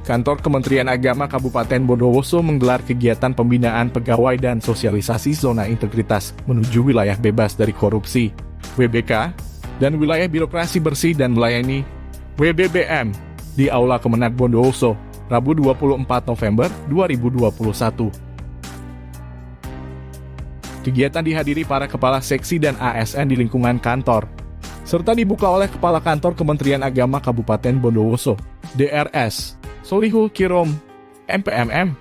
Kantor Kementerian Agama Kabupaten Bondowoso menggelar kegiatan pembinaan pegawai dan sosialisasi zona integritas menuju wilayah bebas dari korupsi (WBK) dan wilayah birokrasi bersih dan melayani (WBBM) di Aula Kemenag Bondowoso, Rabu 24 November 2021. Kegiatan dihadiri para kepala seksi dan ASN di lingkungan kantor, serta dibuka oleh Kepala Kantor Kementerian Agama Kabupaten Bondowoso, DRS, Solihul Kirom, MPMM.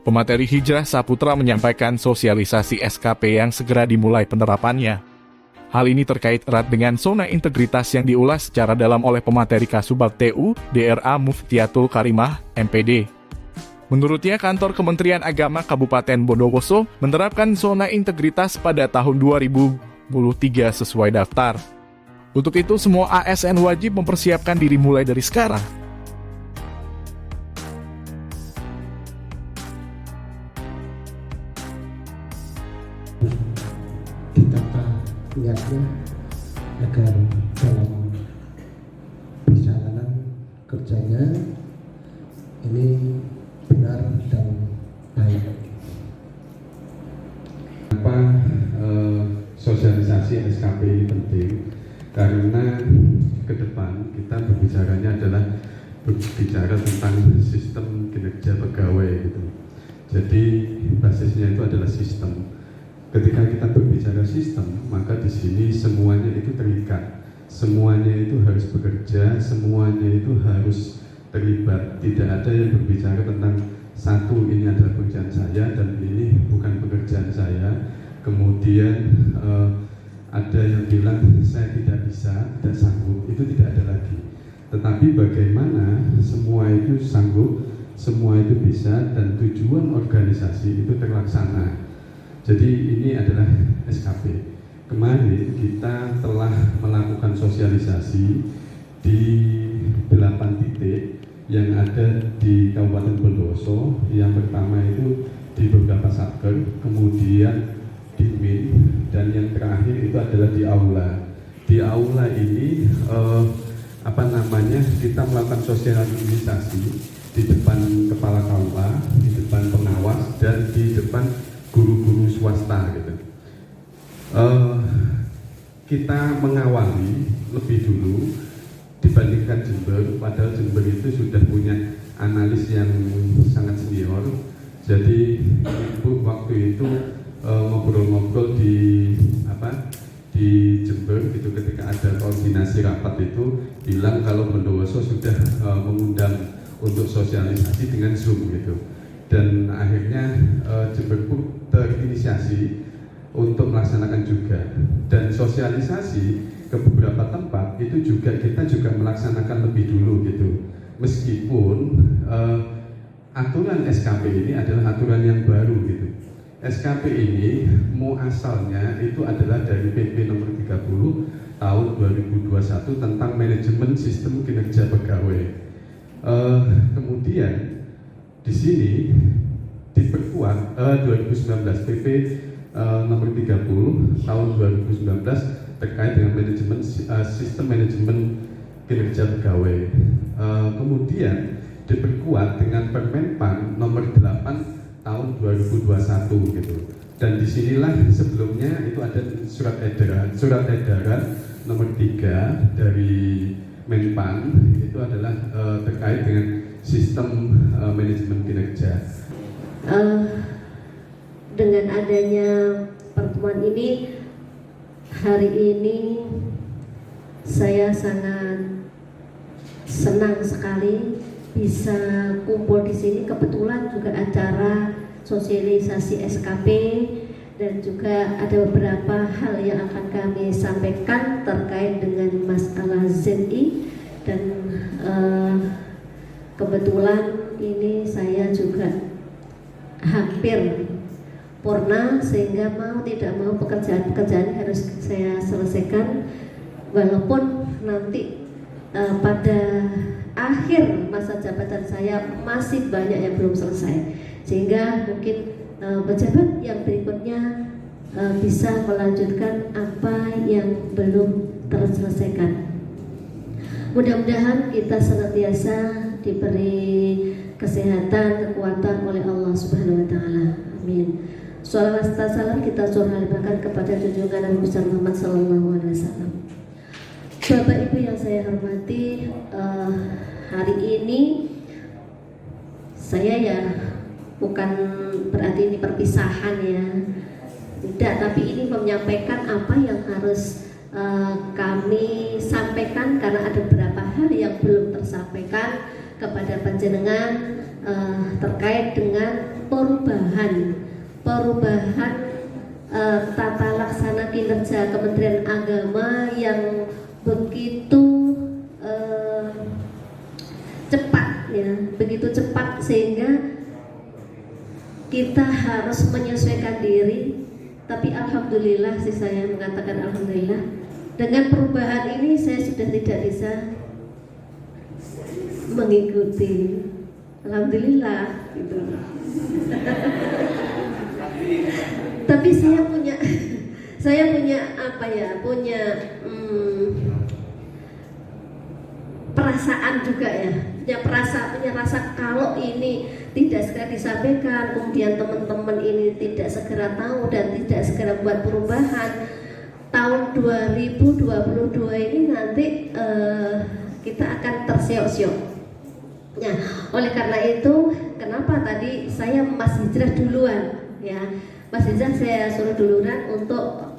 Pemateri Hijrah Saputra menyampaikan sosialisasi SKP yang segera dimulai penerapannya. Hal ini terkait erat dengan zona integritas yang diulas secara dalam oleh pemateri Kasubag TU, DRA Muftiatul Karimah, MPD. Menurutnya, Kantor Kementerian Agama Kabupaten Bondowoso menerapkan zona integritas pada tahun 2023 sesuai daftar. Untuk itu, semua ASN wajib mempersiapkan diri mulai dari sekarang. Ditata niatnya agar dalam perjalanan kerjanya ini benar dan baik. Kenapa sosialisasi SKP ini penting? Karena ke depan kita berbicaranya adalah berbicara tentang sistem kinerja pegawai gitu. Jadi basisnya itu adalah sistem. Ketika kita berbicara sistem, maka di sini semuanya itu terikat, semuanya itu harus bekerja, semuanya itu harus terlibat. Tidak ada yang berbicara tentang satu ini adalah pekerjaan saya dan ini bukan pekerjaan saya. Kemudian ada yang bilang saya tidak bisa, tidak sanggup, itu tidak ada lagi. Tetapi bagaimana semua itu sanggup, semua itu bisa, dan tujuan organisasi itu terlaksana. Jadi ini adalah SKP. Kemarin kita telah melakukan sosialisasi di 8 titik yang ada di Kabupaten Bondowoso. Yang pertama itu di beberapa satker, kemudian di MIN, dan yang terakhir itu adalah di aula. Di aula ini kita melakukan sosialisasi di depan kepala KUA, di depan pengawas, dan di depan guru-guru swasta gitu. Kita mengawali lebih dulu dibandingkan Jember, padahal Jember itu sudah punya analis yang sangat senior. Jadi waktu itu ngobrol-ngobrol di Jember gitu, ketika ada koordinasi rapat itu bilang kalau Bondowoso sudah mengundang untuk sosialisasi dengan Zoom gitu, dan akhirnya Jember pun terinisiasi untuk melaksanakan juga, dan sosialisasi ke beberapa tempat itu juga kita melaksanakan lebih dulu gitu, meskipun aturan SKP ini adalah aturan yang baru gitu. SKP ini muasalnya itu adalah dari PP nomor 30 tahun 2021 tentang manajemen sistem kinerja pegawai. Kemudian di sini diperkuat 2019 PP nomor 30 tahun 2019 terkait dengan manajemen sistem manajemen kinerja pegawai. Kemudian diperkuat dengan Permenpan nomor 8 tahun 2021 gitu. Dan disinilah sebelumnya itu ada surat edaran nomor 3 dari Menpan, itu adalah terkait dengan sistem manajemen kinerja. Dengan adanya pertemuan ini, hari ini saya sangat senang sekali bisa kumpul di sini. Kebetulan juga acara sosialisasi SKP, dan juga ada beberapa hal yang akan kami sampaikan terkait dengan masalah ZI, dan kebetulan ini saya juga hampir purna, sehingga mau tidak mau pekerjaan harus saya selesaikan, walaupun nanti pada akhir masa jabatan saya masih banyak yang belum selesai, sehingga mungkin pejabat yang berikutnya bisa melanjutkan apa yang belum terselesaikan. Mudah-mudahan kita senantiasa diberi kesehatan, kekuatan oleh Allah Subhanahu wa taala. Amin. Shalawat serta salam kita curahkan kepada junjungan Nabi besar Muhammad sallallahu alaihi wasallam. Bapak Ibu yang saya hormati, hari ini saya ya bukan berarti ini perpisahan ya. Tidak, tapi ini menyampaikan apa yang harus kami sampaikan karena ada beberapa hal yang belum tersampaikan kepada panjenengan terkait dengan perubahan tata laksana kinerja Kementerian Agama yang begitu cepat ya, begitu cepat sehingga kita harus menyesuaikan diri. Tapi alhamdulillah sih, saya mengatakan alhamdulillah, dengan perubahan ini saya sudah tidak bisa mengikuti. Alhamdulillah gitu. Tapi saya punya apa ya, punya perasaan juga ya, punya rasa kalau ini tidak segera disampaikan, kemudian teman-teman ini tidak segera tahu dan tidak segera buat perubahan, tahun 2022 ini nanti kita akan tersiok-siok. Nah, oleh karena itu, kenapa tadi saya Mas Hijrah duluan ya, Mas Hijrah saya suruh duluan untuk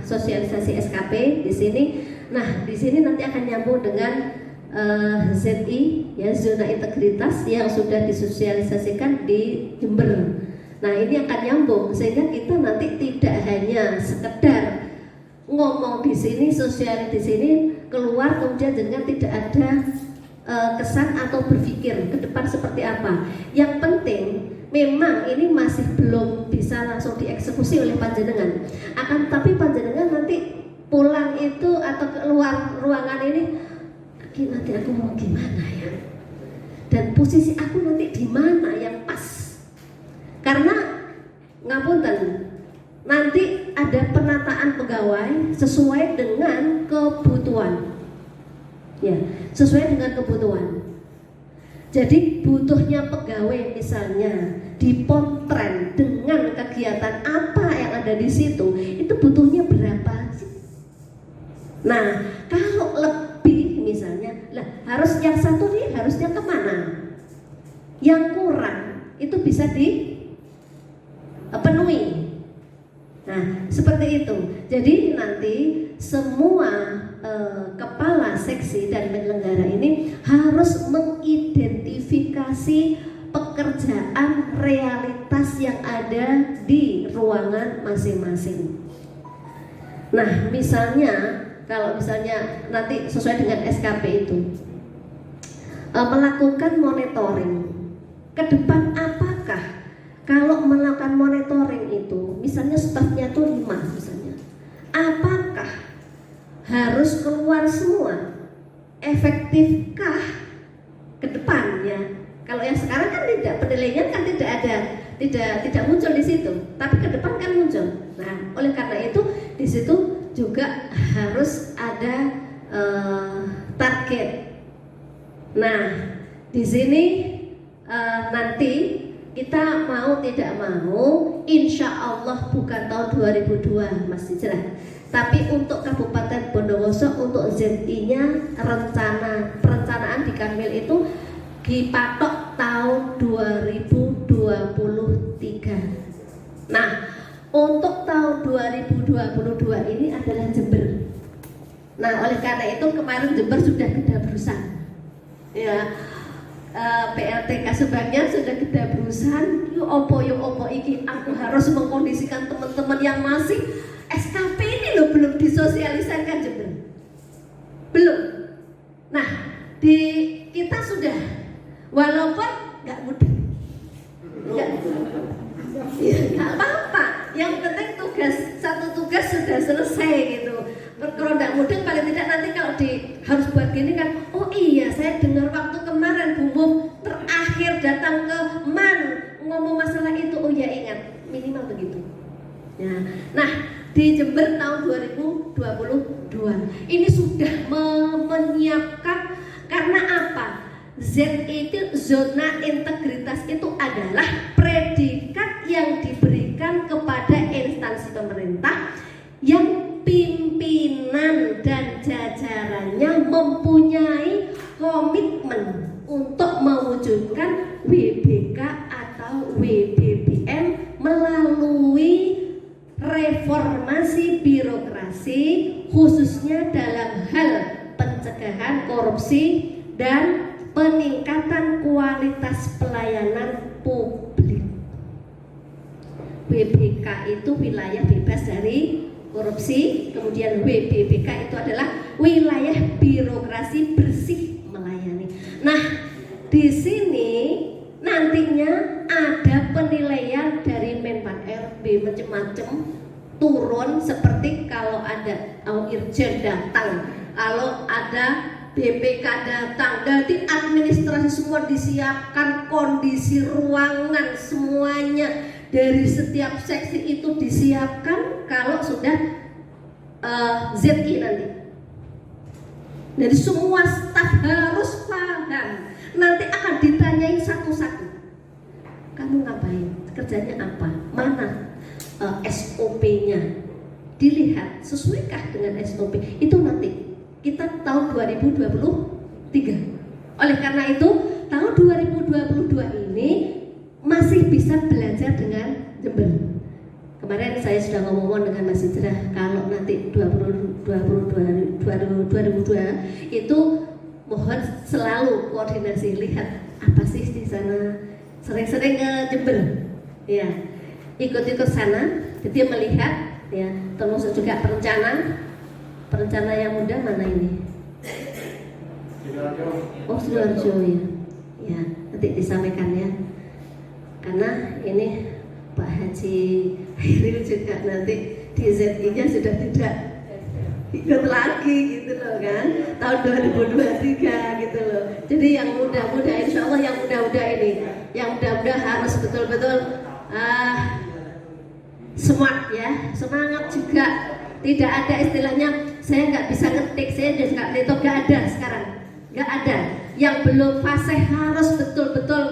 sosialisasi SKP di sini. Nah, di sini nanti akan nyambung dengan ZI ya, zona integritas yang sudah disosialisasikan di Jember. Nah, ini akan nyambung sehingga kita nanti tidak hanya sekedar ngomong di sini, sosial di sini, keluar kemudian dengan tidak ada kesan atau berpikir ke depan seperti apa. Yang penting memang ini masih belum bisa langsung dieksekusi oleh panjenengan. Akan tapi panjenengan nanti pulang itu atau keluar ruangan ini, nanti aku mau gimana ya, dan posisi aku nanti di mana yang pas, karena ngapunten nanti ada penataan pegawai sesuai dengan kebutuhan ya, sesuai dengan kebutuhan. Jadi butuhnya pegawai misalnya dipontren dengan kegiatan apa yang ada di situ, itu butuhnya berapa sih? Nah, kalau lebih misalnya, lah harus yang satu nih harusnya kemana? Yang kurang itu bisa dipenuhi. Nah, seperti itu. Jadi nanti semua kepala seksi dan penyelenggara ini harus mengidentifikasi pekerjaan realitas yang ada di ruangan masing-masing. Nah, misalnya kalau misalnya nanti sesuai dengan SKP itu melakukan monitoring ke depan, apakah kalau melakukan monitoring itu misalnya stafnya tuh 5 misalnya, apakah harus keluar semua? Efektifkah ke depannya? Kalau yang sekarang kan tidak, penilaian kan tidak ada, tidak muncul di situ, tapi ke depan kan muncul. Nah, oleh karena itu di situ juga harus ada target. Nah, di sini nanti kita mau tidak mau, insya Allah bukan tahun 2002 Mas Hijrah, tapi untuk Kabupaten Bondowoso, untuk ZI-nya perencanaan di Kanwil itu dipatok tahun 2023. Nah, untuk tahun 2022 ini adalah Jember. Nah, oleh karena itu kemarin Jember sudah kedabrusan ya, PLT Kasubagnya sudah kedabrusan. Yuk opo iki, aku harus mengkondisikan teman-teman yang masih SKP ini loh, belum disosialisasikan Jember, belum. Nah, di kita sudah, walaupun nggak mudah, nggak apa-apa. Yang penting satu tugas sudah selesai gitu. Kalau nggak mudah, paling tidak nanti kalau harus buat gini kan, oh iya saya dengar waktu kemarin Bu Mum terakhir datang ke MAN ngomong masalah itu, oh ya ingat, minimal begitu. Ya. Nah, di Jember tahun 2022. Ini sudah menyiapkan, karena apa? ZI itu, zona integritas itu adalah predikat yang diberikan kepada instansi pemerintah yang pimpinan dan jajarannya mempunyai komitmen untuk mewujudkan WBK atau WBBM melalui reformasi birokrasi, khususnya dalam hal pencegahan korupsi dan peningkatan kualitas pelayanan publik. WBK itu wilayah bebas dari korupsi, kemudian WBBK itu adalah wilayah birokrasi bersih melayani. Nah, di sini nantinya ada penilaian dari Menpan RB macam-macam turun, seperti kalau ada Irjen datang, kalau ada BPK datang, jadi administrasi semua disiapkan, kondisi ruangan semuanya dari setiap seksi itu disiapkan kalau sudah ZI nanti. Jadi semua staf harus paham. Nanti akan ditanyain satu-satu. Kamu ngapain? Kerjanya apa? Mana SOP-nya? Dilihat, sesuaikah dengan SOP? Itu nanti kita tahun 2023. Oleh karena itu, tahun 2022 ini masih bisa belajar dengan Jember. Kemarin saya sudah ngomong dengan Mas Hijrah, kalau nanti 2022 itu mohon selalu koordinasi, lihat apa sih di sana, sering-sering ke Jember, ya, ikut-ikut sana, jadi melihat, ya, termasuk juga perencana yang muda mana ini? Oh, Sidoarjo, ya, nanti disampaikan ya, karena ini Pak Haji Hairil juga nanti di ZI-nya sudah tidak ikut lagi gitu loh kan, tahun 2023 gitu loh. Jadi yang muda-muda, insya Allah yang muda-muda ini, yang muda-muda harus betul-betul smart ya, semangat juga. Tidak ada istilahnya saya nggak bisa ngetik, saya juga ngetik, nggak ada sekarang, nggak ada. Yang belum fasih harus betul-betul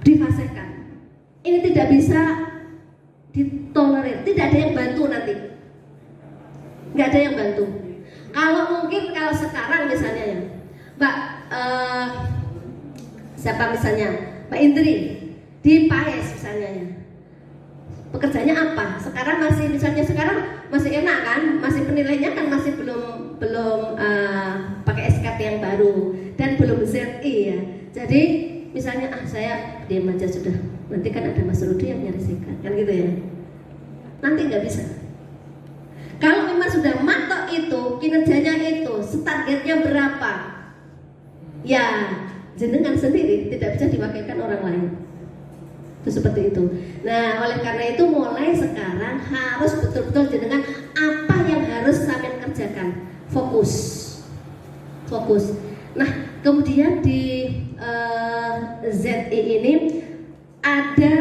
difasihkan. Ini tidak bisa ditolerir, tidak ada yang bantu nanti, nggak ada yang bantu. Kalau mungkin kalau sekarang misalnya ya, Mbak siapa misalnya Mbak Indri di PAES misalnya ya, pekerjaannya apa? Sekarang masih misalnya sekarang masih enak kan, masih penilainya kan masih belum pakai SKP yang baru dan belum ZI ya. Jadi misalnya saya diam aja sudah, nanti kan ada Mas Rudi yang nyelesaikan kan gitu ya. Nanti nggak bisa. Kalau memang sudah matok itu, kinerjanya itu, targetnya berapa, ya jenengan sendiri, tidak bisa diwakilkan orang lain. Itu seperti itu. Nah, oleh karena itu mulai sekarang harus betul-betul jenengan apa yang harus sampean kerjakan, fokus. Nah, kemudian di ZI ini ada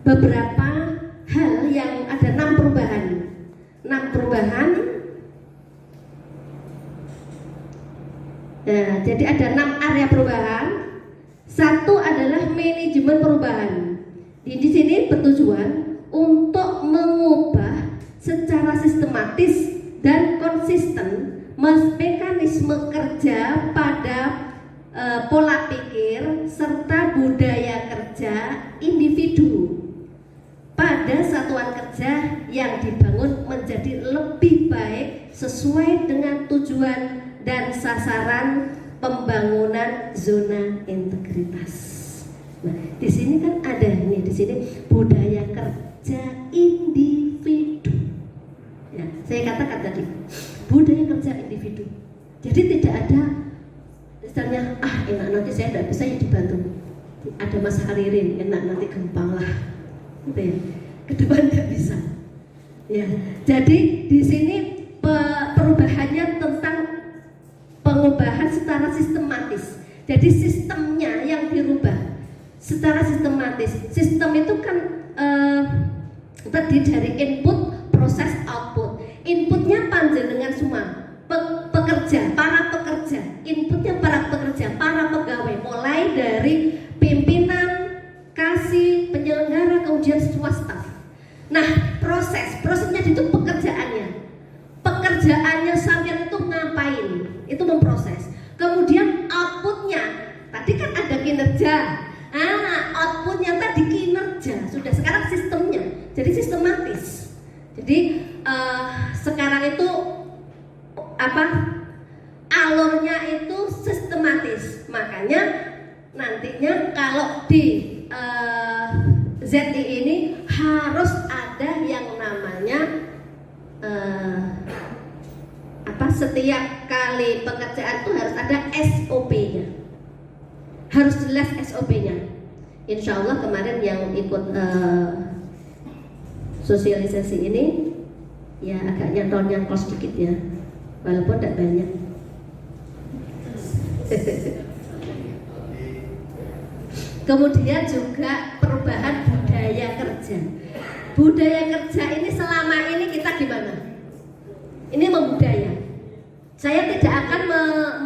beberapa hal yang ada 6 perubahan. Nah, jadi ada 6 area perubahan. Satu adalah manajemen perubahan. Di sini bertujuan untuk mengubah secara sistematis dan konsisten mekanisme kerja pada pola pikir serta budaya kerja individu pada satuan kerja yang dibangun menjadi lebih baik sesuai dengan tujuan dan sasaran pembangunan zona integritas. Nah, di sini kan ada nih, di sini budaya kerja individu. Ya, saya katakan tadi budaya kerja individu. Jadi tidak ada misalnya enak nanti saya tidak bisa ya dibantu. Ada Mas Haririn, enak nanti gampang lah. Gitu ya. Ke depan nggak bisa. Ya, jadi di sini perubahannya tentang pengubahan secara sistematis. Jadi sistemnya yang dirubah secara sistematis. Sistem itu kan tadi dari input, proses, output. Inputnya panjenengan semua, pekerja, para pekerja. Inputnya para pekerja, para pegawai, mulai dari pimpinan, kasih, penyelenggara, kemudian semua staf. Nah, prosesnya itu pekerjaannya sampean itu ngapain? Itu memproses. Kemudian outputnya, tadi kan ada kinerja. Outputnya tadi kinerja. Sudah, sekarang sistemnya, jadi sistematis. Jadi sekarang itu alurnya itu sistematis. Makanya nantinya kalau di ZI ini harus ada yang namanya setiap kali pekerjaan itu harus ada SOP-nya, harus jelas SOP-nya. Insya Allah kemarin yang ikut sosialisasi ini ya agak nyantol sedikit ya, walaupun tidak banyak. Kemudian juga perubahan budaya kerja. Budaya kerja ini selama ini kita gimana? Ini membudaya. Saya tidak akan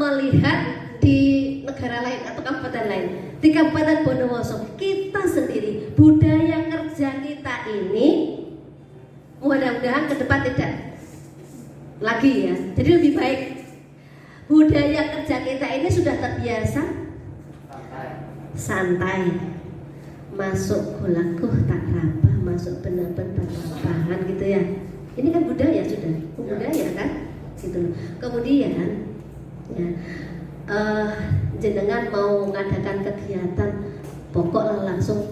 melihat di negara lain atau kabupaten lain. Di Kabupaten Bondowoso kita sendiri, budaya kerja kita ini mudah-mudahan ke depan tidak lagi ya. Jadi lebih baik. Budaya kerja kita ini sudah terbiasa santai, masuk golakuh tak raba, masuk benar-benar bahan gitu ya. Ini kan budaya sudah, budaya kan, gitu. Kemudian ya, jenengan mau mengadakan kegiatan, pokoklah langsung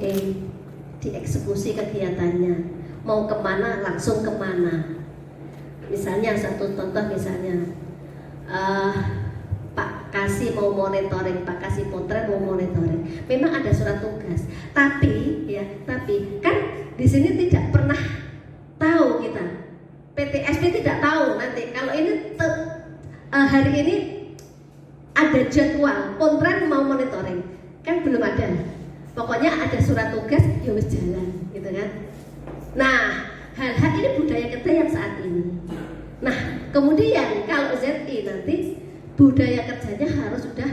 dieksekusi kegiatannya. Mau kemana langsung kemana. Misalnya satu contoh misalnya. Pak Kasih mau monitoring, Pak Kasih Potret mau monitoring. Memang ada surat tugas, tapi kan di sini tidak pernah tahu kita. PTSP tidak tahu nanti kalau ini hari ini ada jadwal Potret mau monitoring, kan belum ada. Pokoknya ada surat tugas, ya wis jalan, gitu kan. Nah, hal-hal ini budaya kita yang saat ini. Nah, kemudian kalau ZI nanti budaya kerjanya harus sudah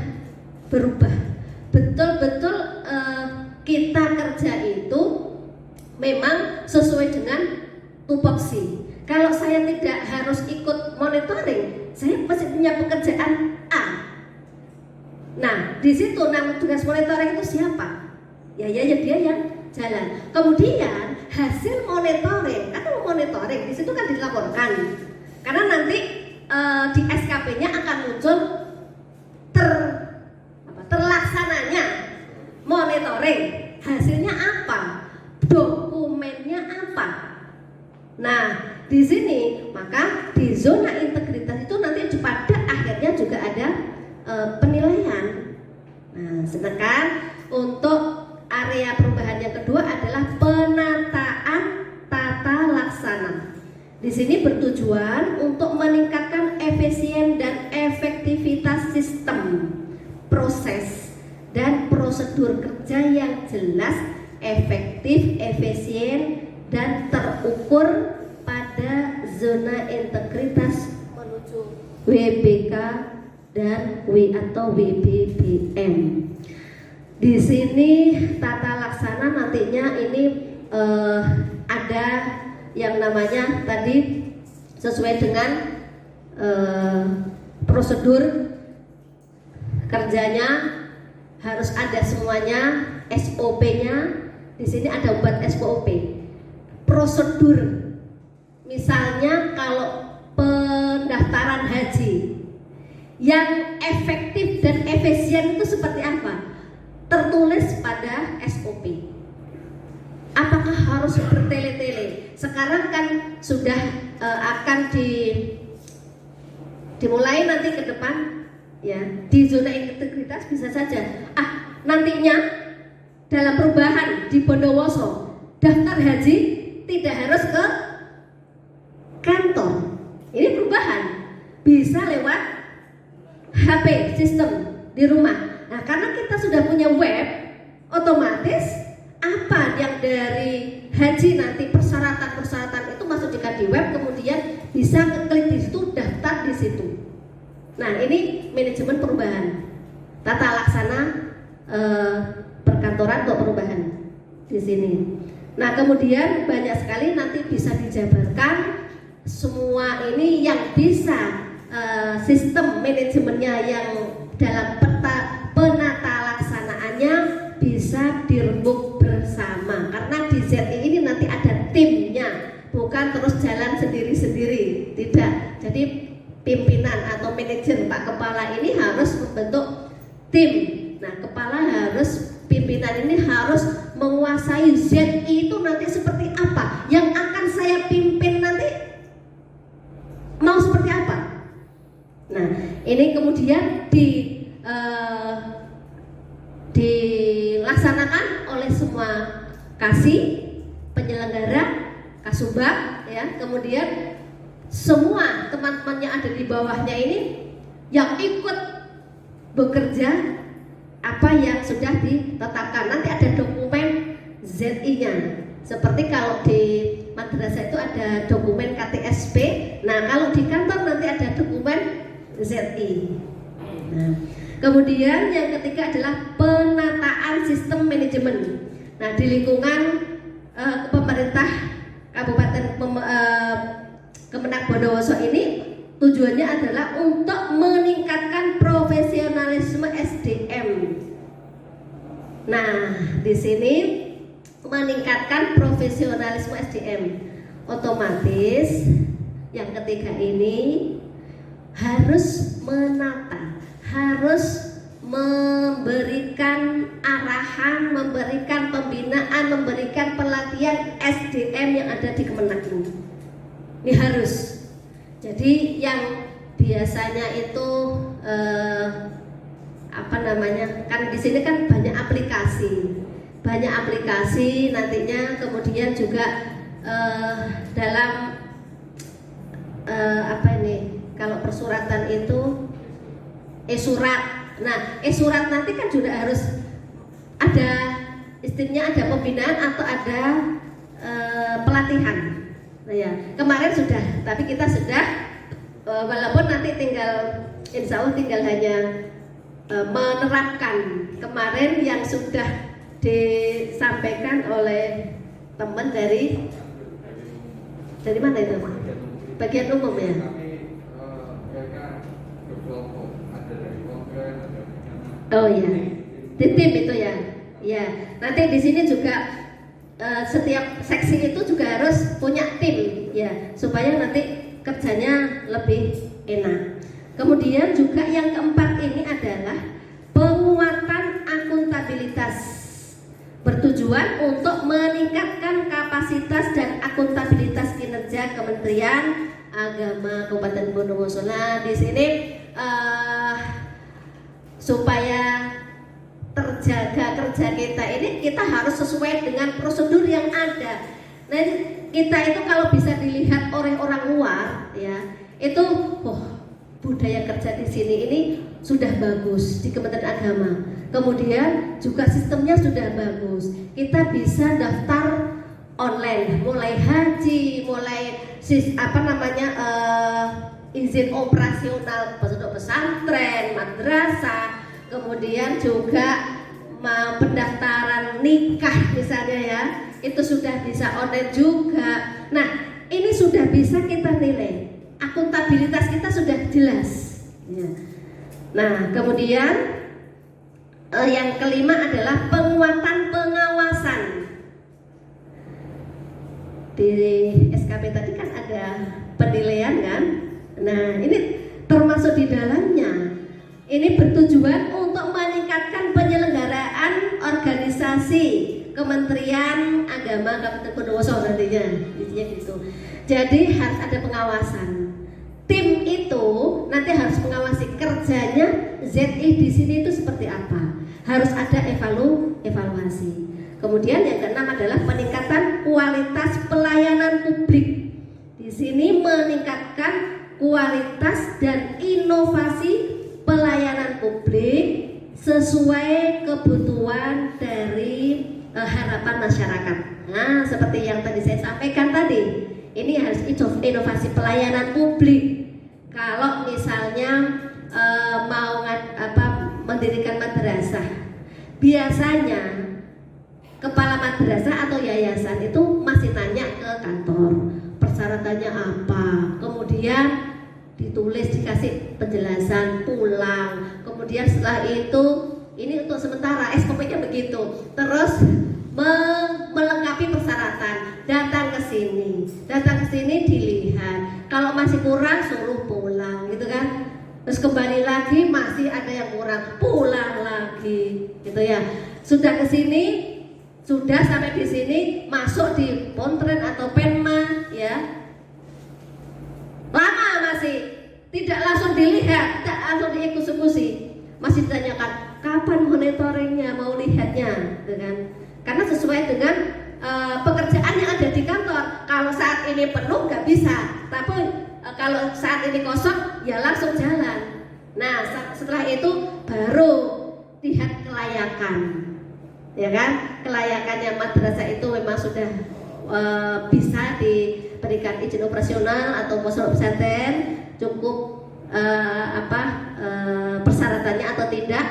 berubah. Betul-betul kita kerja itu memang sesuai dengan tupoksi. Kalau saya tidak harus ikut monitoring, saya pasti punya pekerjaan A. Nah, di situ nama tugas monitoring itu siapa? Ya dia yang jalan. Kemudian hasil monitoring, atau monitoring di situ kan dilaporkan. Karena nanti di SKP-nya akan muncul terlaksananya monitoring, hasilnya apa, dokumennya apa. Nah, di sini maka di zona integritas itu nanti pada akhirnya juga ada penilaian. Nah, sedangkan untuk area perubahan yang kedua adalah penataan tata laksana. Di sini bertujuan untuk meningkatkan efisien dan efektivitas sistem, proses, dan prosedur kerja yang jelas, efektif, efisien, dan terukur pada zona integritas menuju WBK dan atau WBBM. Di sini tata laksana nantinya ini ada yang namanya tadi sesuai dengan prosedur kerjanya harus ada semuanya, SOP-nya. Di sini ada buat SOP. Prosedur. Misalnya kalau pendaftaran haji yang efektif dan efisien itu seperti apa? Tertulis pada SOP. Apakah harus bertele-tele? Sekarang kan sudah akan dimulai nanti ke depan ya, di zona integritas bisa saja. Nantinya dalam perubahan di Bondowoso daftar haji tidak harus ke kantor. Ini perubahan bisa lewat HP sistem di rumah. Nah, karena kita sudah punya web, otomatis apa yang dari haji nanti persyaratan persyaratan itu masukkan di web, kemudian bisa klik di situ, daftar di situ. Nah, ini manajemen perubahan, tata laksana perkantoran untuk perubahan di sini. Nah, kemudian banyak sekali nanti bisa dijabarkan semua ini yang bisa sistem manajemennya yang dalam penata laksanaannya bisa dirembuk bersama, karena di ZI ini nanti ada timnya, bukan terus jalan sendiri-sendiri, tidak. Jadi pimpinan atau manajer Pak Kepala ini harus membentuk tim. Nah, kepala harus, pimpinan ini harus menguasai ZI itu nanti seperti apa, yang akan saya pimpin nanti mau seperti apa. Nah, ini kemudian dilaksanakan oleh semua kasih, penyelenggara, kasubag, ya. Kemudian semua teman-teman yang ada di bawahnya ini yang ikut bekerja apa yang sudah ditetapkan. Nanti ada dokumen ZI-nya. Seperti kalau di madrasah itu ada dokumen KTSP. Nah, kalau di kantor nanti ada dokumen ZI. Nah, kemudian yang ketiga adalah penataan sistem manajemen. Nah, di lingkungan pemerintah Kabupaten Kemenak Bondowoso ini tujuannya adalah untuk meningkatkan profesionalisme SDM. Nah, di sini meningkatkan profesionalisme SDM, otomatis yang ketiga ini harus menata, harus memberikan arahan, memberikan pembinaan, memberikan pelatihan SDM yang ada di Kemenak ini. Ini harus. Jadi yang biasanya itu kan di sini kan banyak aplikasi nantinya, kemudian juga dalam kalau persuratan itu e-surat. Nah, e-surat nanti kan juga harus ada istilahnya, ada pembinaan atau ada pelatihan. Nah, ya, kemarin sudah, tapi kita sudah walaupun nanti insya Allah tinggal hanya menerapkan kemarin yang sudah disampaikan oleh teman dari mana itu? Bagian umum ya. Oh iya, di tim itu ya. Ya, nanti di sini juga setiap seksi itu juga harus punya tim ya, supaya nanti kerjanya lebih enak. Kemudian juga yang keempat ini adalah penguatan akuntabilitas, bertujuan untuk meningkatkan kapasitas dan akuntabilitas kinerja Kementerian Agama Kabupaten Bondowoso. Nah, di sini supaya terjaga kerja kita ini, kita harus sesuai dengan prosedur yang ada. Nah, kita itu kalau bisa dilihat oleh orang luar ya, itu budaya kerja di sini ini sudah bagus di Kementerian Agama. Kemudian juga sistemnya sudah bagus. Kita bisa daftar online, mulai haji, mulai izin operasional pondok pesantren, madrasah, kemudian juga pendaftaran nikah misalnya ya, itu sudah bisa online juga. Nah, ini sudah bisa kita nilai, akuntabilitas kita sudah jelas ya. Nah, kemudian yang kelima adalah penguatan pengawasan. Di SKP tadi kan ada penilaian kan. Nah, ini termasuk di dalamnya. Ini bertujuan untuk meningkatkan penyelenggaraan organisasi Kementerian Agama Kabupaten Bondowoso nantinya, intinya gitu. Jadi harus ada pengawasan. Tim itu nanti harus mengawasi kerjanya ZI di sini itu seperti apa. Harus ada evaluasi. Kemudian yang keenam adalah peningkatan kualitas pelayanan publik. Di sini meningkatkan kualitas dan inovasi pelayanan publik sesuai kebutuhan dari harapan masyarakat. Nah, seperti yang tadi saya sampaikan tadi, inovasi pelayanan publik. Kalau misalnya mau mendirikan madrasah, biasanya kepala madrasah atau yayasan itu masih tanya ke kantor persyaratannya apa, kemudian ditulis, dikasih penjelasan, pulang, kemudian setelah itu ini untuk sementara SKP-nya begitu, terus melengkapi persyaratan, datang ke sini dilihat, kalau masih kurang suruh pulang gitu kan, terus kembali lagi masih ada yang kurang, pulang lagi gitu ya. Sudah ke sini, sudah sampai di sini, masuk di Pontren atau Penma ya, lama masih tidak langsung dilihat, tidak langsung dieksekusi, masih ditanyakan kapan monitoringnya, mau lihatnya gitu kan. Karena sesuai dengan pekerjaan yang ada di kantor. Kalau saat ini penuh nggak bisa, tapi kalau saat ini kosong ya langsung jalan. Nah setelah itu baru lihat kelayakan, ya kan? Kelayakannya madrasah itu memang sudah bisa diberikan izin operasional atau pondok pesantren, cukup persyaratannya atau tidak.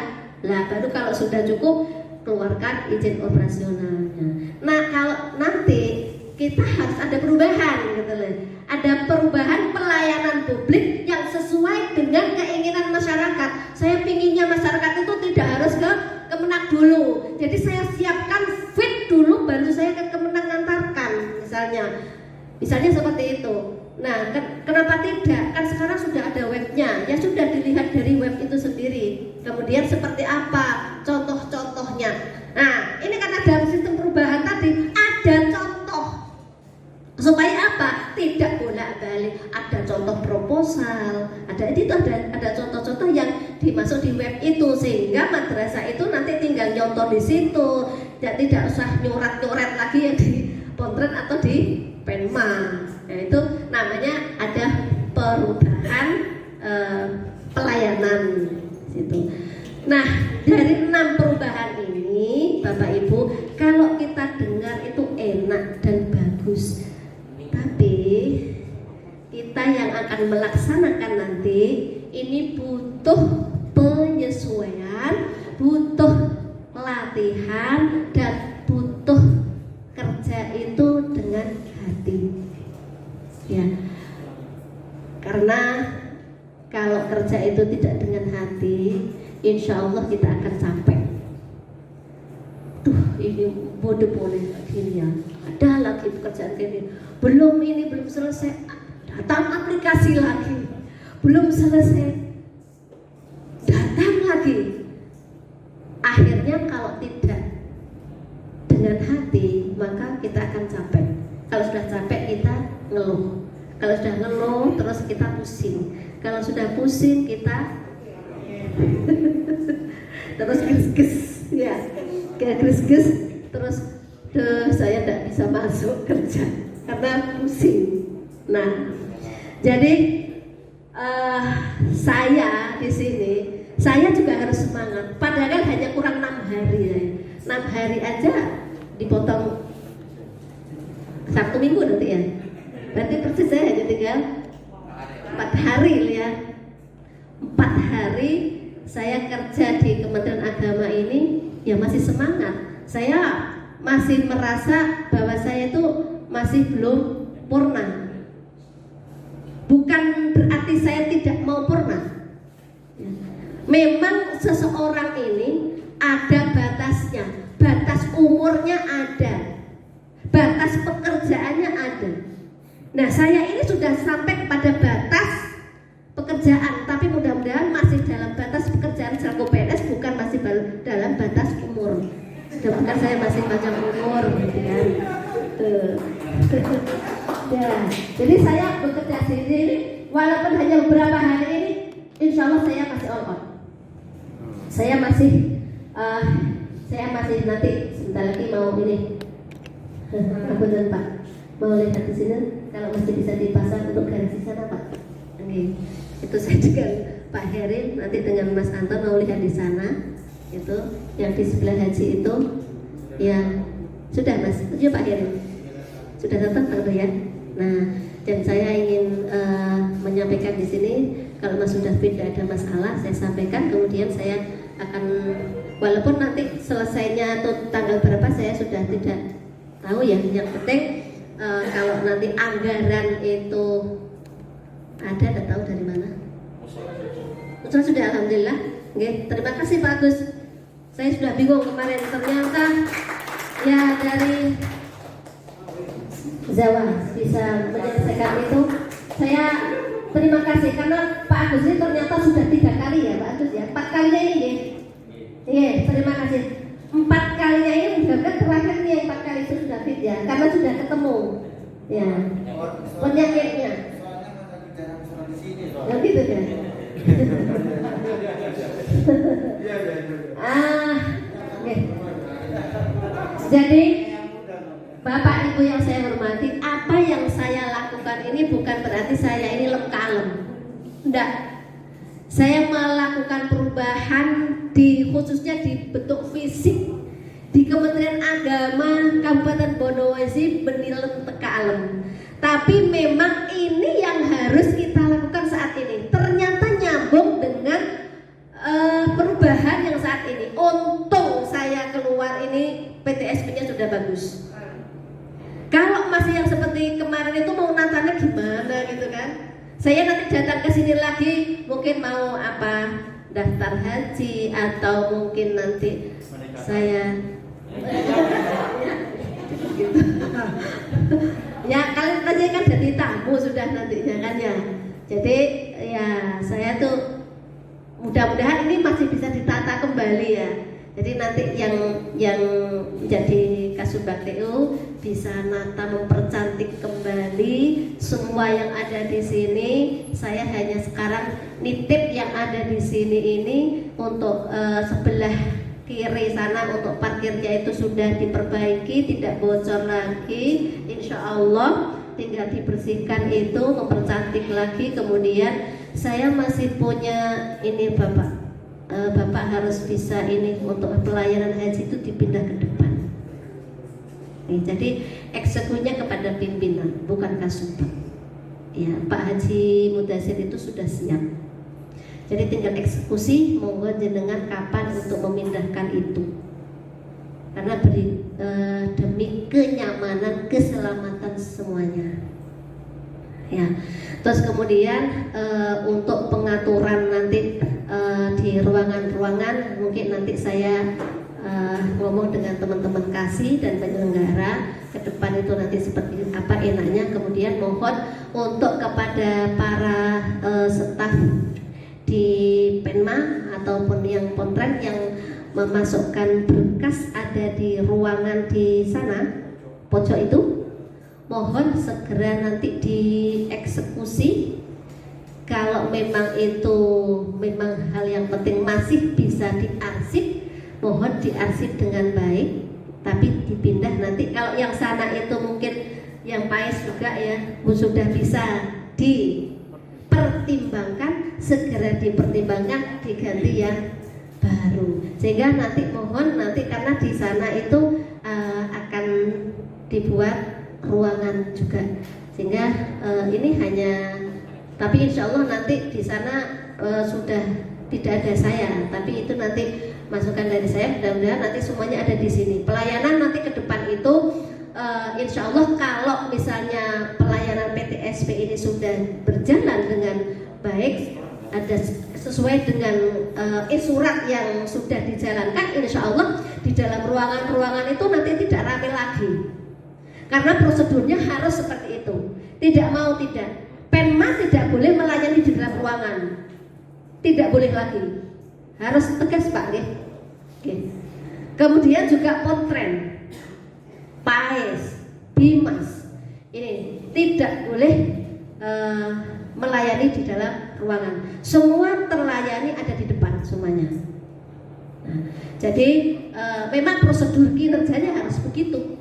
Nah baru kalau sudah cukup, keluarkan izin operasionalnya. Nah kalau nanti kita harus ada perubahan gitu loh. Ada perubahan pelayanan publik yang sesuai dengan keinginan masyarakat. Saya pinginnya masyarakat itu tidak harus ke Kemenang dulu. Jadi saya siapkan fit dulu baru saya ke Kemenang ngantarkan misalnya seperti itu. Nah kenapa tidak? Kan sekarang sudah ada webnya, ya sudah dilihat dari web itu sendiri. Kemudian seperti apa contoh-contohnya. Nah ini kan ada sistem perubahan tadi, ada contoh supaya apa? Tidak bolak-balik. Ada contoh proposal, ada contoh-contoh yang dimasuk di web itu, sehingga madrasah itu nanti tinggal nyontoh di situ, tidak usah nyoret-nyoret lagi yang di Pontren atau di Penma. Nah itu namanya ada perubahan pelayanan situ. Nah dari 6 perubahan ini Bapak Ibu, kalau kita dengar itu enak dan bagus, tapi kita yang akan melaksanakan nanti ini butuh penyesuaian, butuh pelatihan, dan butuh kerja itu dengan hati ya. Karena kalau kerja itu tidak dengan hati, insya Allah kita akan sampai. Ini boleh gini ya, ada lagi pekerjaan ini belum selesai, datang aplikasi lagi, belum selesai, datang lagi. Akhirnya kalau tidak dengan hati, maka kita akan capek. Kalau sudah capek kita ngeluh, kalau sudah ngeluh terus kita pusing, kalau sudah pusing kita terus ges-ges ya, kayak ges-ges terus saya tidak bisa masuk kerja karena pusing. Nah jadi saya di sini saya juga harus semangat, padahal hanya kurang 6 hari ya. 6 hari aja dipotong Sabtu Minggu nanti ya, berarti persis saya hanya tinggal 4 hari ya. 4 hari saya kerja di Kementerian Agama ini ya masih semangat. Saya masih merasa bahwa saya itu masih belum purna. Bukan berarti saya tidak mau purna. Memang seseorang ini ada batasnya, batas umurnya ada, batas pekerjaannya ada. Nah saya ini sudah sampai kepada batas pekerjaan, tapi mudah-mudahan masih dalam batas pekerjaan selaku PNS, bukan masih dalam batas umur. Mudah-mudahan saya masih panjang umur, gitu kan. Ya, jadi saya bekerja sendiri, walaupun hanya beberapa hari ini, insya Allah saya masih all out. Saya masih nanti sebentar lagi mau ini. Apa dan Pak? Mau lihat di sini, kalau masih bisa dipasang untuk garis di sana Pak. Oke. Itu saya juga Pak Herin nanti dengan Mas Anton mau lihat di sana. Itu yang di sebelah haji itu yang sudah Mas, tujuh Pak Herin sudah datang Pak ya. Nah Dan saya ingin menyampaikan di sini, kalau Mas sudah tidak ada masalah, saya sampaikan. Kemudian saya akan, walaupun nanti selesainya atau tanggal berapa saya sudah tidak tahu ya. Yang penting kalau nanti anggaran itu ada, tidak tahu dari mana. Sudah alhamdulillah. Oke, terima kasih Pak Agus. Saya sudah bingung kemarin, ternyata ya dari Jawa bisa menyelesaikan itu. Saya terima kasih karena Pak Agus ini ternyata sudah 3 kali ya Pak Agus ya, 4 kalinya ini ya. Iya, terima kasih. 4 kalinya ini mudah-mudahan terakhir ini yang 4 kali itu sudah fit ya, karena sudah ketemu ya penyakitnya. Yang gitu ya. Okay. Jadi Bapak Ibu yang saya hormati, apa yang saya lakukan ini bukan berarti saya ini lem kalem. Enggak. Saya melakukan perubahan khususnya di bentuk fisik di Kementerian Agama Kabupaten Bondowoso Benilem Tekalem. Tapi memang ini yang harus kita lakukan saat ini. Ternyata nyambung dengan perubahan yang saat ini. Untung saya keluar ini PTSP-nya sudah bagus. Kalau masih yang seperti kemarin itu mau natanya gimana gitu kan? Saya nanti datang ke sini lagi mungkin mau apa, daftar haji atau mungkin nanti saya ya kalian aja kan jadi tamu sudah nantinya kan ya. Jadi ya saya tuh mudah-mudahan ini masih bisa ditata kembali ya. Jadi nanti yang menjadi Kasubag TU bisa nata mempercantik kembali semua yang ada di sini. Saya hanya sekarang nitip yang ada di sini ini untuk sebelah kiri sana untuk parkirnya itu sudah diperbaiki, tidak bocor lagi. Insya Allah tinggal dibersihkan itu, mempercantik lagi. Kemudian saya masih punya ini Bapak harus bisa ini untuk pelayanan haji itu dipindah ke depan. Jadi eksekusinya kepada pimpinan, bukan Kasubag. Ya, Pak Haji Mudasir itu sudah siap. Jadi tinggal eksekusi, monggo jenengan kapan untuk memindahkan itu. Karena demi kenyamanan, keselamatan semuanya. Ya. Terus kemudian untuk pengaturan nanti di ruangan-ruangan mungkin nanti saya ngomong dengan teman-teman kasih dan penyelenggara ke depan itu nanti seperti apa enaknya. Kemudian mohon untuk kepada para staf di Penma ataupun yang kontrak yang memasukkan berkas ada di ruangan di sana pojok itu, mohon segera nanti dieksekusi. Kalau memang itu memang hal yang penting masih bisa diarsip, mohon diarsip dengan baik, tapi dipindah nanti. Kalau yang sana itu mungkin yang Pais juga ya sudah bisa dipertimbangkan, segera dipertimbangkan diganti yang baru. Sehingga nanti mohon nanti karena di sana itu akan dibuat ruangan juga, sehingga ini hanya, tapi insya Allah nanti di sana sudah tidak ada saya, tapi itu nanti masukan dari saya. Mudah-mudahan nanti semuanya ada di sini. Pelayanan nanti ke depan itu insya Allah kalau misalnya pelayanan PTSP ini sudah berjalan dengan baik, ada sesuai dengan surat yang sudah dijalankan, insya Allah di dalam ruangan-ruangan itu nanti tidak ramai lagi. Karena prosedurnya harus seperti itu. Tidak mau tidak, Penma tidak boleh melayani di dalam ruangan. Tidak boleh lagi. Harus tegas Pak. Oke. Kemudian juga Pontren, Pais, Bimas ini tidak boleh melayani di dalam ruangan. Semua terlayani ada di depan semuanya. Nah, jadi memang prosedur kinerjanya harus begitu.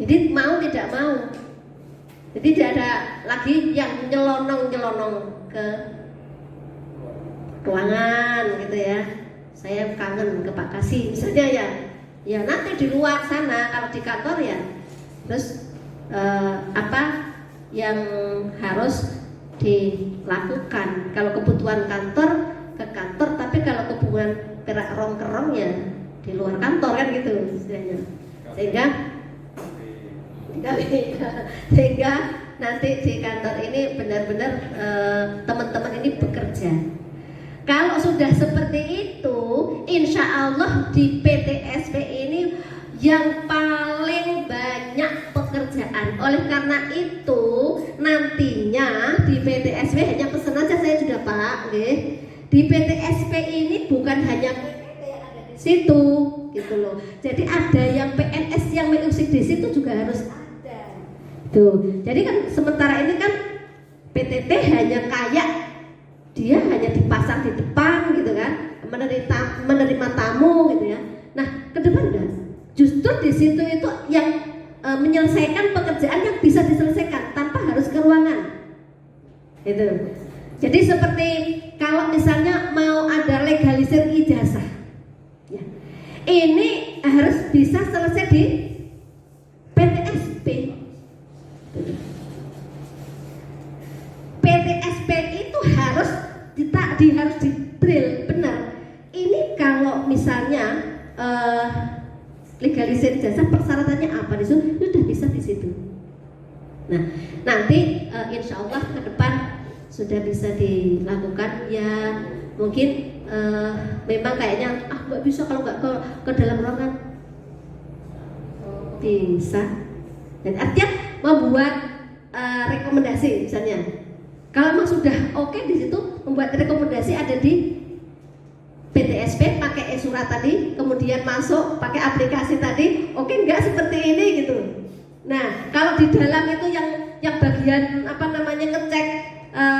Jadi mau tidak mau. Jadi tidak ada lagi yang nyelonong ke ruangan gitu ya. Saya kangen ke Pak Kasih misalnya ya. Ya nanti di luar sana kalau di kantor ya. Terus yang harus dilakukan. Kalau kebutuhan kantor ke kantor, tapi kalau kebutuhan gerak rong-kerong ya di luar kantor kan gitu istilahnya. Sehingga nanti di kantor ini benar-benar teman-teman ini bekerja. Kalau sudah seperti itu, insya Allah di PTSP ini yang paling banyak pekerjaan. Oleh karena itu nantinya di PTSP hanya pesan aja saya sudah Pak, di PTSP ini bukan hanya PTT yang ada di situ, gitu loh. Jadi ada yang PNS yang mengusik di situ juga harus ada. Tuh. Jadi kan sementara ini kan PTT hanya kayak dia hanya dipasang di depan gitu kan, menerima tamu gitu ya. Nah ke depan dah, justru di situ itu yang menyelesaikan pekerjaan yang bisa diselesaikan tanpa harus ke ruangan. Gitu. Jadi seperti kalau misalnya mau ada legalisir ijazah, ya, ini harus bisa selesai di PTSP. PTSP itu harus harus di-drill benar. Ini kalau misalnya legalisir ijazah persyaratannya apa di situ sudah bisa di situ. Nah, nanti insya Allah ke depan sudah bisa dilakukan ya. Mungkin memang kayaknya nggak bisa kalau nggak ke dalam ruangan. Bisa. Dan artinya membuat rekomendasi misalnya. Kalau memang sudah oke di situ membuat rekomendasi ada di PTSP pakai e-surat tadi, kemudian masuk pakai aplikasi tadi, oke enggak seperti ini gitu. Nah, kalau di dalam itu yang bagian apa namanya ngecek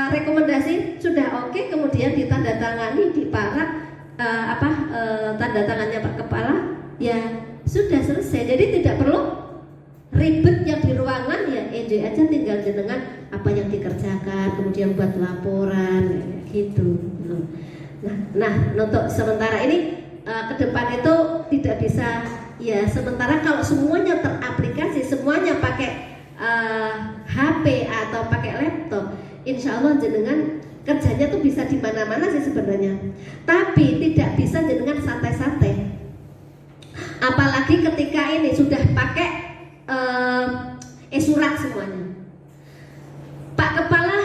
rekomendasi sudah oke, kemudian ditandatangani di para tanda tangannya Pak Kepala, ya sudah selesai. Jadi tidak perlu ribet yang di ruangan, ya enjoy aja tinggal dengan apa yang dikerjakan, kemudian buat laporan gitu. Nah untuk sementara ini ke depan itu tidak bisa ya, sementara kalau semuanya teraplikasi, semuanya pakai HP atau pakai laptop, insya Allah jenengan kerjanya tuh bisa di mana-mana sih sebenarnya. Tapi tidak bisa jenengan santai-santai. Apalagi ketika ini sudah pakai e-surat semuanya. Pak Kepala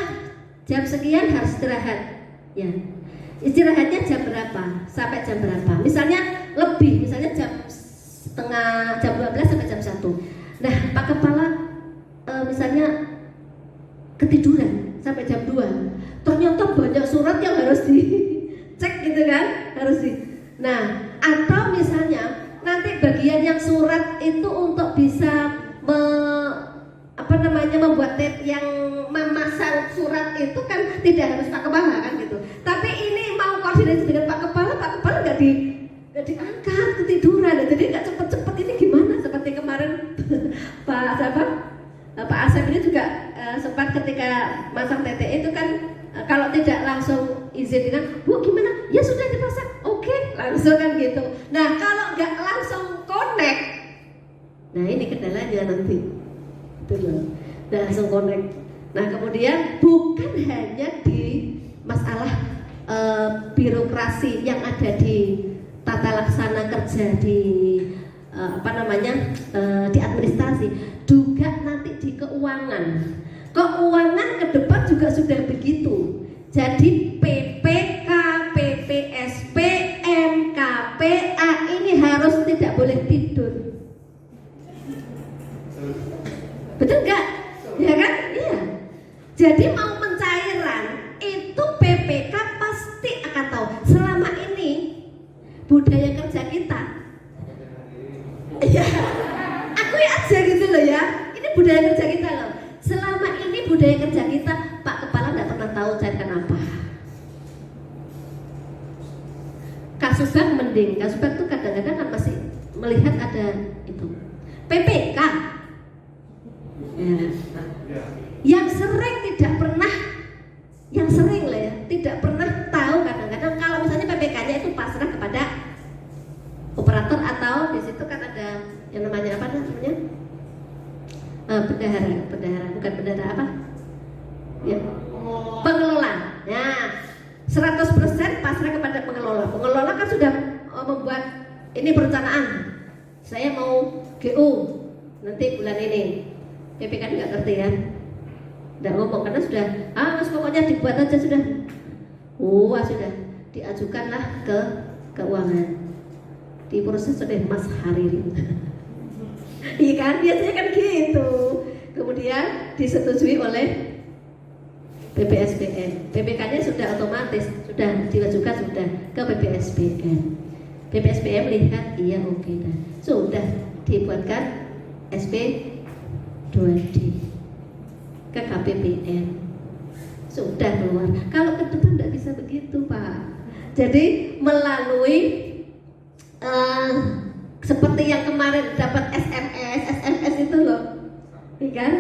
jam sekian harus istirahat, ya. Istirahatnya jam berapa sampai jam berapa? Misalnya lebih, misalnya jam 12 sampai jam 1. Nah, Pak Kepala misalnya ketiduran sampai jam 2. Ternyata banyak surat yang harus dicek gitu kan, harus di. Nah, atau misalnya nanti bagian yang surat itu untuk bisa membuat yang memasang surat itu kan tidak harus Pak Kepala kan gitu. Tapi ini mau koordinasi dengan Pak Kepala nggak diangkat, ketiduran, jadi nggak cepet-cepet. Ini gimana? Seperti kemarin Pak Asep ini juga sempat ketika masang TTE itu kan kalau tidak langsung izin dengan Bu gimana? Ya sudah dipasang, oke, langsung kan gitu. Nah kalau nggak langsung connect, nah ini kendalanya nanti, betul. Dan langsung connect. Nah kemudian bukan hanya di masalah birokrasi yang ada di tata laksana kerja di di administrasi, juga nanti di keuangan. Keuangan ke depan juga sudah begitu. Jadi PPK, PPSP, MKPA ini harus tidak boleh tidur. Betul nggak? Ya kan? Iya. Jadi mau pencairan itu PPK pasti akan tahu. Selama ini budaya kerja kita, ya akui aja gitu loh ya. Ini budaya kerja kita loh. Selama ini budaya kerja kita, Pak Kepala nggak pernah tahu cairkan apa. Kasubag mending, Kasubag tuh kadang-kadang kan masih melihat ada itu. PPK. Ya. Yang sering tidak pernah, yang sering lah ya, tidak pernah tahu kadang-kadang kalau misalnya PPK-nya itu pasrah kepada operator atau di situ kan ada yang namanya apa namanya bendahara, bukan bendahara. bendara apa? Ya, pengelola. Nah, 100% pasrah kepada pengelola. Pengelola kan sudah membuat ini perencanaan. Saya mau GU nanti bulan ini. PPK nggak ngerti kan? Nggak ngomong karena sudah, mas pokoknya dibuat aja sudah. Wah sudah diajukanlah ke keuangan. Diproses oleh Mas Hariri. Iya kan, biasanya kan gitu. Kemudian disetujui oleh BPSPM. PPK-nya sudah otomatis, sudah diajukan sudah ke BPSPM. BPSPM lihat, iya oke dah. Sudah dibuatkan SP 2D ke KPPN. Sudah keluar. Kalau ke depan tidak bisa begitu, Pak. Jadi melalui seperti yang kemarin dapat SMS itu loh, iya kan?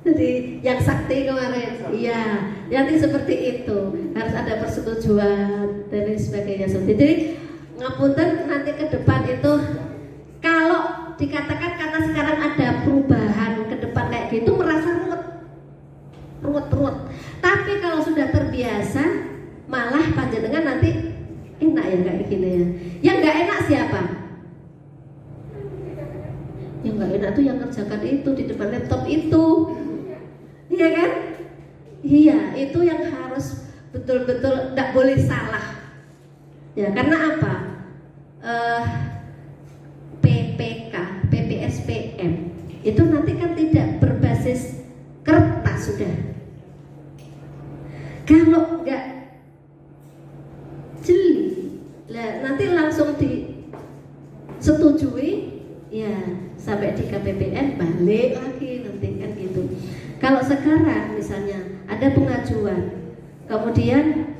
Jadi yang sakti kemarin, iya, nanti seperti itu harus ada persetujuan dan lain sebagainya. Jadi ngapunten nanti ke depan itu kalau dikatakan karena sekarang ada perubahan ke depan kayak gitu merasa ruwet. Tapi kalau sudah terbiasa malah panjenengan nanti enak ya kayak gini ya. Yang nggak enak siapa? Yang nggak enak tuh yang kerjakan itu di depan laptop itu, iya kan? Iya, itu yang harus betul-betul nggak boleh salah. Ya karena apa? PPK, PPSPM itu nanti kan tidak berbasis kertas sudah. Kalau nggak jeli, nanti langsung disetujui, ya sampai di KPPN balik lagi nanti kan gitu. Kalau sekarang misalnya ada pengajuan, kemudian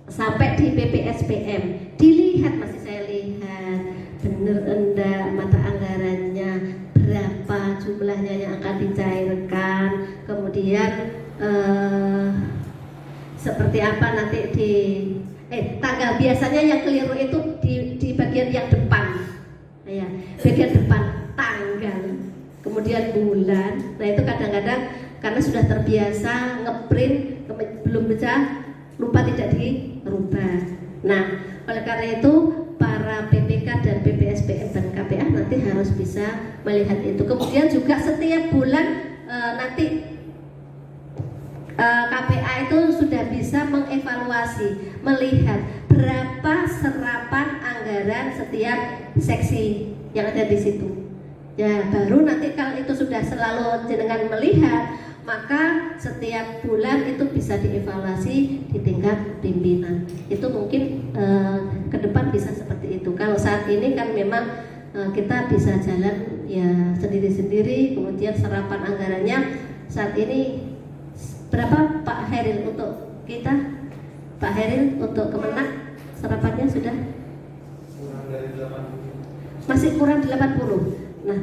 sampai di PPSPM, dilihat masih saya lihat bener enggak mata anggarannya, berapa jumlahnya yang akan dicairkan, kemudian seperti apa nanti di tanggal. Biasanya yang keliru itu di bagian yang depan, ya bagian depan tanggal, kemudian bulan. Nah itu kadang-kadang karena sudah terbiasa ngeprint belum bisa, lupa tidak dirubah. Nah oleh karena itu para PPK dan PPSPM dan KPA nanti harus bisa melihat itu. Kemudian juga setiap bulan nanti KPA itu sudah bisa mengevaluasi, melihat berapa serapan anggaran setiap seksi yang ada di situ. Ya, baru nanti kalau itu sudah selalu jenengan melihat, maka setiap bulan itu bisa dievaluasi di tingkat pimpinan. Itu mungkin ke depan bisa seperti itu. Kalau saat ini kan memang kita bisa jalan ya sendiri-sendiri, kemudian serapan anggarannya saat ini berapa Pak Heril untuk kita? Pak Heril untuk Kemenak serapannya sudah? Kurang dari 80. Masih kurang 80. Nah,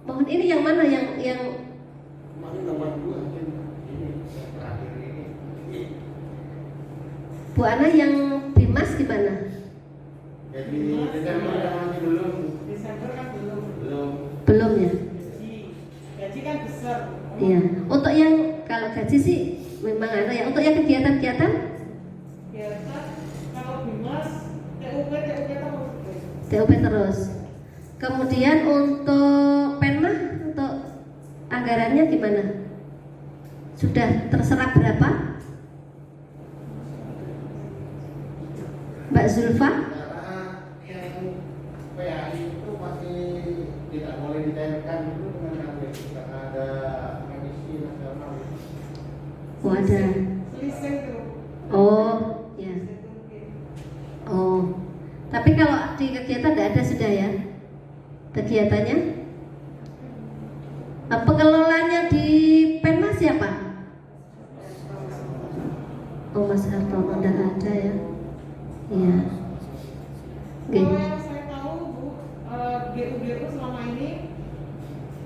mohon ini yang mana yang Kemarin 82 ini terakhir ini. Bu Ana yang Bimas gimana? Jadi Desember masih belum. Desember kan belum. Belum ya? Gaji kan besar. Iya. Untuk yang kalau gaji sih memang ada ya. Untuk yang kegiatan-kegiatan? Biasa kalau Bimas TUP terus. TUP terus. Kemudian untuk Penma, untuk anggarannya gimana? Sudah terserap berapa? Mbak Zulfa? Karena yang PAI itu masih tidak boleh dicairkan itu dengan KPI karena ada remisi nasional. Oh ada. Selisih tuh. Oh ya. Oh. Tapi kalau di kegiatan tidak ada sudah ya? Kegiatannya? Pengelolanya di Penma siapa? Oh Mas Hartono tidak ada ya? Iya. Oke. Kalau yang saya tahu Bu, GU selama ini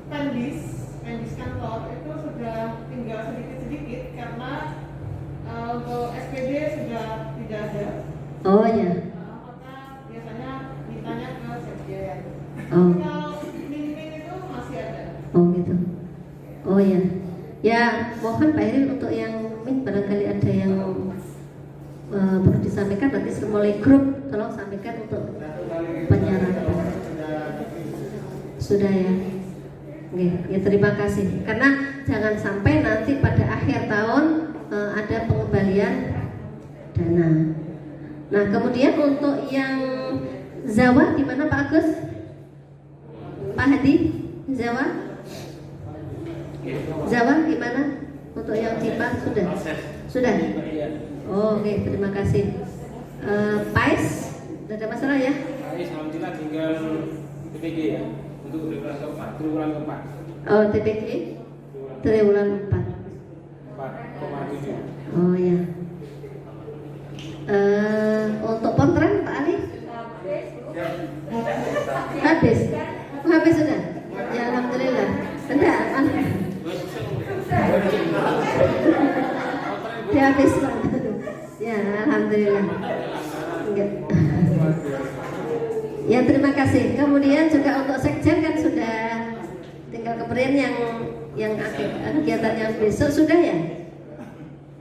Pendis kantor itu sudah tinggal sedikit-sedikit karena untuk SPD sudah tidak ada. Oh ya. Maka biasanya ditanya ke sekjen. Oh. Kalau min itu masih ada. Oh gitu. Oh ya, ya mohon Pak Heri untuk yang barangkali ada yang perlu disampaikan nanti mulai grup tolong sampaikan untuk penyerapan. Sudah ya. Oke, ya terima kasih. Karena jangan sampai nanti pada akhir tahun ada pengembalian dana. Nah kemudian untuk yang Zawa gimana Pak Agus? Pak Hadi, Zawa? Zawa gimana? Untuk yang CIPA sudah? Sudah? Oh, oke, terima kasih. PAIS, tidak ada masalah ya? PAIS alhamdulillah tinggal TPG ya untuk triwulan keempat. Oh, TPG triwulan 4. 4,7. Oh ya. Untuk kontrak Pak Ali? Habis? Oh, habis sudah? Ya alhamdulillah. Enggak, dia habis. Ya alhamdulillah. Enggak. Ya terima kasih. Kemudian juga untuk sekjen kan sudah tinggal kemudian yang kegiatan yang besok sudah ya?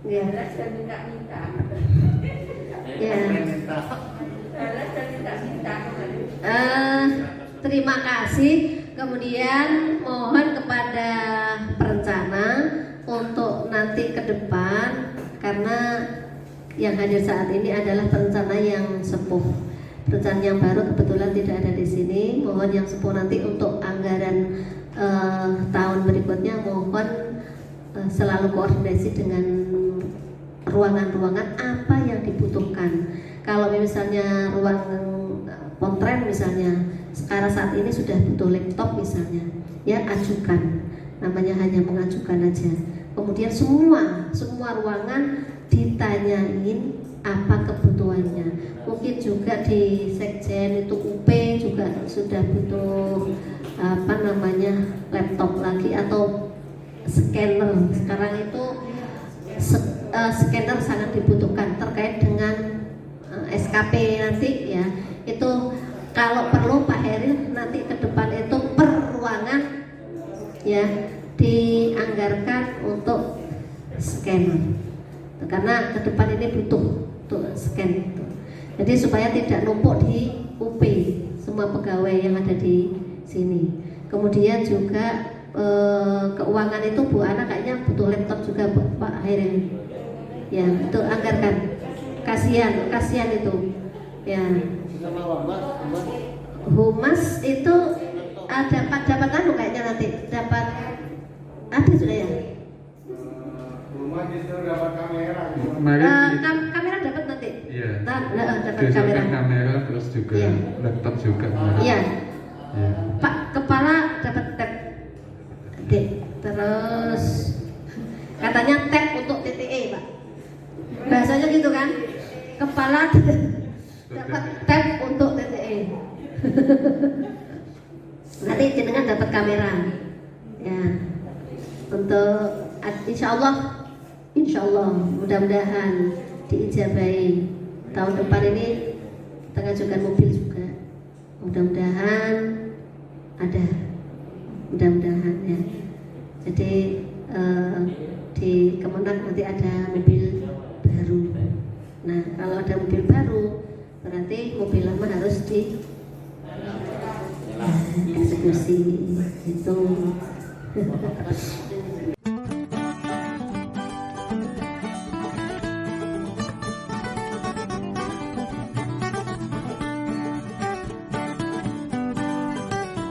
Ya. Ya. Terima kasih. Kemudian mohon kepada perencana untuk nanti ke depan, karena yang hadir saat ini adalah perencana yang sepuh. Perencana yang baru kebetulan tidak ada di sini. Mohon yang sepuh nanti untuk anggaran tahun berikutnya mohon selalu koordinasi dengan ruangan-ruangan apa yang dibutuhkan. Kalau misalnya ruang kontren misalnya sekarang saat ini sudah butuh laptop misalnya, ya ajukan, namanya hanya mengajukan aja. Kemudian semua ruangan ditanyain apa kebutuhannya. Mungkin juga di sekjen itu UP juga sudah butuh laptop lagi atau scanner. Sekarang itu scanner sangat dibutuhkan terkait dengan SKP nanti ya. Itu kalau perlu Pak Heri nanti ke depan itu per ruangan ya dianggarkan untuk scanner. Karena ke depan ini butuh scan itu. Jadi supaya tidak numpuk di UP semua pegawai yang ada di sini. Kemudian juga keuangan itu Bu Ana kayaknya butuh laptop juga Pak Heri. Ya, itu anggarkan. Kasihan itu. Ya. Humas itu dapat kayaknya nanti dapat ada sudah ya. Rumah justru dapat kamera. Kamera dapat nanti. Iya. Dapat kamera. Kamera terus juga iya. Laptop juga. Iya. Ya. Pak Kepala dapat tab. Terus katanya tab untuk TTE Pak. Bahasanya gitu kan? Kepala dapat tab untuk TTE. Nanti jenengan dapat kamera. Ya. Untuk insya Allah mudah-mudahan diijabahi tahun depan ini kita ngajukan mobil juga. Mudah-mudahan ada. Mudah-mudahan ya. Jadi di Kemenang nanti ada mobil baru. Nah, kalau ada mobil baru berarti mobil lama harus eksekusi itu.